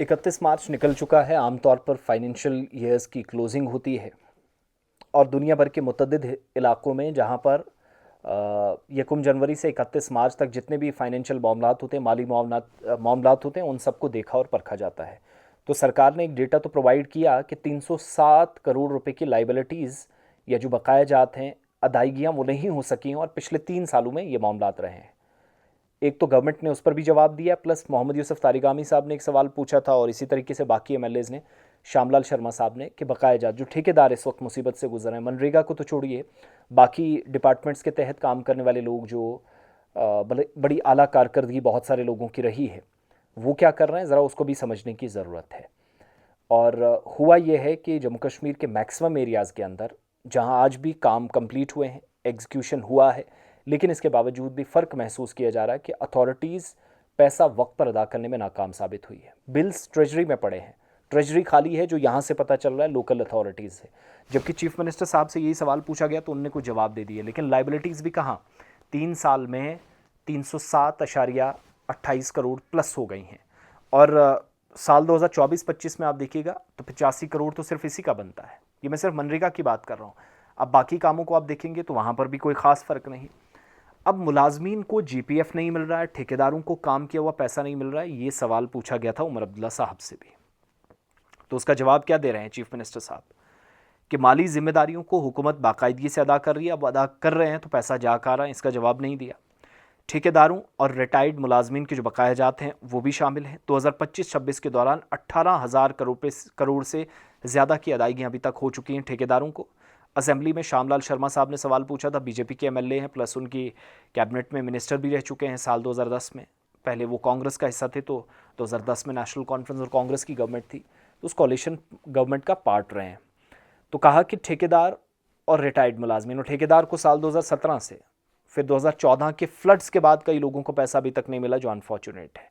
31 मार्च निकल चुका है। आमतौर पर फाइनेंशियल ईयर्स की क्लोजिंग होती है और दुनिया भर के मुतअद्दिद इलाकों में जहां पर यकम जनवरी से 31 मार्च तक जितने भी फाइनेंशियल मामलात होते हैं, माली मामलात होते हैं, उन सबको देखा और परखा जाता है। तो सरकार ने एक डेटा तो प्रोवाइड किया कि 307 करोड़ रुपए की लाइबिलिटीज़ या जो बकाया जात हैं, अदायगियाँ वो नहीं हो सकी हैं और पिछले 3 सालों में ये मामलात रहे हैं। एक तो गवर्नमेंट ने उस पर भी जवाब दिया, प्लस मोहम्मद यूसुफ तारिगामी साहब ने एक सवाल पूछा था और इसी तरीके से बाकी एमएलएज ने, श्यामलाल शर्मा साहब ने, कि बकाया जात जो ठेकेदार इस वक्त मुसीबत से गुजर रहे हैं, मनरेगा को तो छोड़िए, बाकी डिपार्टमेंट्स के तहत काम करने वाले लोग जो बड़ी आला कारकर्दगी बहुत सारे लोगों की रही है, वो क्या कर रहे हैं, ज़रा उसको भी समझने की ज़रूरत है। और हुआ ये है कि जम्मू कश्मीर के मैक्सिमम एरियाज़ के अंदर जहां आज भी काम कंप्लीट हुए हैं, एग्जीक्यूशन हुआ है, लेकिन इसके बावजूद भी फ़र्क महसूस किया जा रहा है कि अथॉरिटीज़ पैसा वक्त पर अदा करने में नाकाम साबित हुई है। बिल्स ट्रेजरी में पड़े हैं, ट्रेजरी खाली है, जो यहाँ से पता चल रहा है लोकल अथॉरिटीज़ से। जबकि चीफ मिनिस्टर साहब से यही सवाल पूछा गया तो उनने कुछ जवाब दे दिए, लेकिन लाइबिलिटीज़ भी कहाँ, 3 साल में 307.28 करोड़ प्लस हो गई हैं। और साल 2024-25 में आप देखिएगा तो 85 करोड़ तो सिर्फ इसी का बनता है। ये मैं सिर्फ मनरेगा की बात कर रहा हूँ। अब बाकी कामों को आप देखेंगे तो वहाँ पर भी कोई ख़ास फ़र्क नहीं। अब मुलाजमीन को जीपीएफ नहीं मिल रहा है, ठेकेदारों को काम किया हुआ पैसा नहीं मिल रहा है, ये सवाल पूछा गया था उमर अब्दुल्ला साहब से भी। तो उसका जवाब क्या दे रहे हैं चीफ मिनिस्टर साहब, कि माली जिम्मेदारियों को हुकूमत बाकायदगी से अदा कर रही है, अब अदा कर रहे हैं तो पैसा जा कर रहा है, इसका जवाब नहीं दिया। ठेकेदारों और रिटायर्ड मुलाजमीन के जो बकाया जाते हैं वो भी शामिल हैं। 2025-26 के दौरान 18,000 करोड़ से ज़्यादा की अदायगियाँ अभी तक हो चुकी हैं ठेकेदारों को। असेंबली में श्यामलाल शर्मा साहब ने सवाल पूछा था, बीजेपी के एमएलए हैं, प्लस उनकी कैबिनेट में मिनिस्टर भी रह चुके हैं साल 2010 में। पहले वो कांग्रेस का हिस्सा थे, तो 2010 में नेशनल कॉन्फ्रेंस और कांग्रेस की गवर्नमेंट थी, तो उस कॉलिशन गवर्नमेंट का पार्ट रहे हैं। तो कहा कि ठेकेदार और रिटायर्ड मुलाजमीन, और ठेकेदार को साल 2017 से फिर 2014 के फ्लड्स के बाद कई लोगों को पैसा अभी तक नहीं मिला, जो अनफॉर्चुनेट है।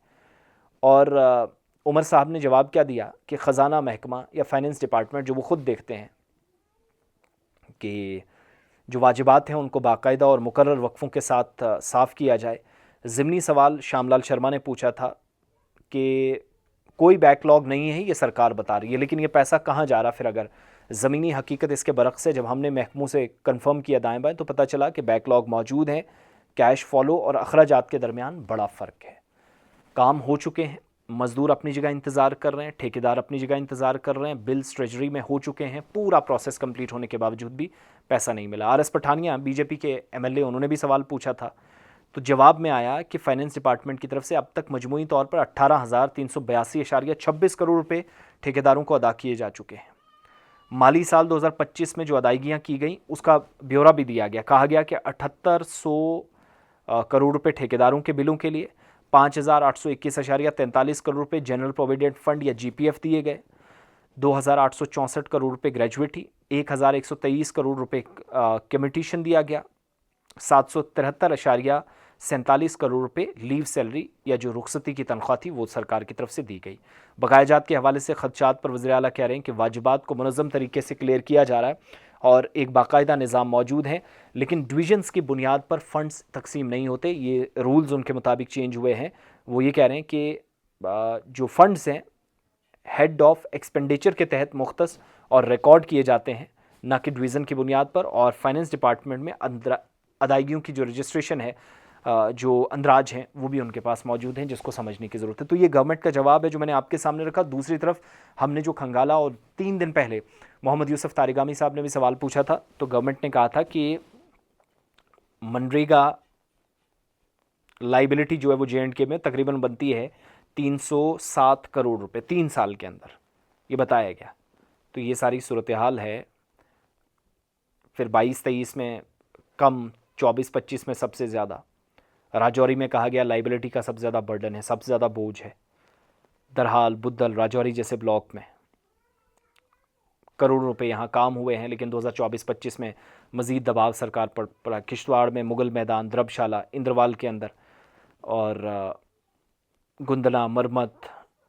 और उमर साहब ने जवाब क्या दिया कि ख़जाना महकमा या फाइनेंस डिपार्टमेंट जो वो खुद देखते हैं कि जो वाजिबात हैं उनको बाकायदा और मुकर्रर वक्फ़ों के साथ साफ़ किया जाए। ज़िमनी सवाल श्यामलाल शर्मा ने पूछा था कि कोई बैकलॉग नहीं है, ये सरकार बता रही है, लेकिन ये पैसा कहाँ जा रहा। फिर अगर ज़मीनी हकीकत इसके बरक्स है, जब हमने महकमों से कंफर्म किया दाएं बाएं तो पता चला कि बैकलॉग मौजूद है। कैश फॉलो और अखराजात के दरमियान बड़ा फ़र्क है। काम हो चुके हैं, मज़दूर अपनी जगह इंतज़ार कर रहे हैं, ठेकेदार अपनी जगह इंतज़ार कर रहे हैं, बिल्स ट्रेजरी में हो चुके हैं, पूरा प्रोसेस कंप्लीट होने के बावजूद भी पैसा नहीं मिला। आर एस पठानिया बीजेपी के एमएलए, उन्होंने भी सवाल पूछा था, तो जवाब में आया कि फाइनेंस डिपार्टमेंट की तरफ से अब तक मजमूई तौर पर 18,382.26 करोड़ रुपए ठेकेदारों को अदा किए जा चुके हैं। माली साल 2025 में जो अदायगियाँ की गई उसका ब्यौरा भी दिया गया। कहा गया कि 7800 करोड़ रुपए ठेकेदारों के बिलों के लिए, 5,821.43 करोड़ रुपए जनरल प्रोविडेंट फंड या जीपीएफ दिए गए, 2,864 करोड़ रुपए ग्रेजुएटी, 1,123 करोड़ रुपए कमिटिशन दिया गया, 773.47 करोड़ रुपए लीव सैलरी या जो रुखसती की तनख्वाह थी वो सरकार की तरफ से दी गई। बकायाजात के हवाले से खदशात पर वज़ीर आला कह रहे हैं कि वाजिबात को मुनज़्ज़म तरीके से क्लियर किया जा रहा है और एक बाकायदा निज़ाम मौजूद है, लेकिन डिविजन्स की बुनियाद पर फ़ंड्स तकसीम नहीं होते। ये रूल्स उनके मुताबिक चेंज हुए हैं। वो ये कह रहे हैं कि जो फ़ंड्स हैं हेड ऑफ एक्सपेंडिचर के तहत मुख्तस और रिकॉर्ड किए जाते हैं, ना कि डिवीज़न की बुनियाद पर। और फाइनेंस डिपार्टमेंट में अदायगियों की जो रजिस्ट्रेशन है, जो अंदराज हैं, वो भी उनके पास मौजूद हैं, जिसको समझने की ज़रूरत है। तो ये गवर्नमेंट का जवाब है जो मैंने आपके सामने रखा। दूसरी तरफ हमने जो खंगाला, और 3 दिन पहले मोहम्मद यूसुफ तारिगामी साहब ने भी सवाल पूछा था, तो गवर्नमेंट ने कहा था कि मनरेगा लाइबिलिटी जो है वो जे.एंड.के में तकरीबन बनती है 307 करोड़ रुपए 3 साल के अंदर, ये बताया गया। तो ये सारी सूरत हाल है। फिर 22-23 में कम, 24-25 में सबसे ज़्यादा। राजौरी में कहा गया लाइबिलिटी का सबसे ज़्यादा बर्डन है, सबसे ज़्यादा बोझ है। दरहाल, बुद्धल, राजौरी जैसे ब्लॉक में करोड़ों रुपए यहाँ काम हुए हैं, लेकिन 2024-25 में मज़ीद दबाव सरकार पर पड़ा। किश्तवाड़ में मुगल मैदान, द्रबशाला, इंद्रवाल के अंदर, और गुंदला, मरमत,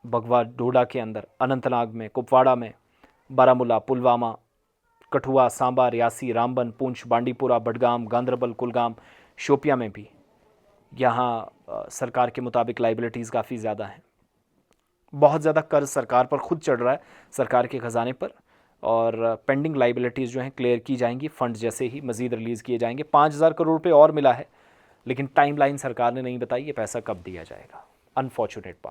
बगवा डोडा के अंदर, अनंतनाग में, कुपवाड़ा में, बारामूला, पुलवामा, कठुआ, सांबा, रियासी, रामबन, पुंछ, बांडीपुरा, बडगाम, गांदरबल, कुलगाम, शोपिया में भी यहाँ सरकार के मुताबिक लाइबिलिटीज़ काफ़ी ज़्यादा हैं। बहुत ज़्यादा कर्ज सरकार पर खुद चढ़ रहा है, सरकार के ख़जाने पर, और पेंडिंग लाइबिलिटीज़ जो हैं क्लियर की जाएंगी फंड जैसे ही मज़ीद रिलीज़ किए जाएंगे। 5,000 करोड़ रुपये और मिला है, लेकिन टाइमलाइन सरकार ने नहीं बताई ये पैसा कब दिया जाएगा। Unfortunate part.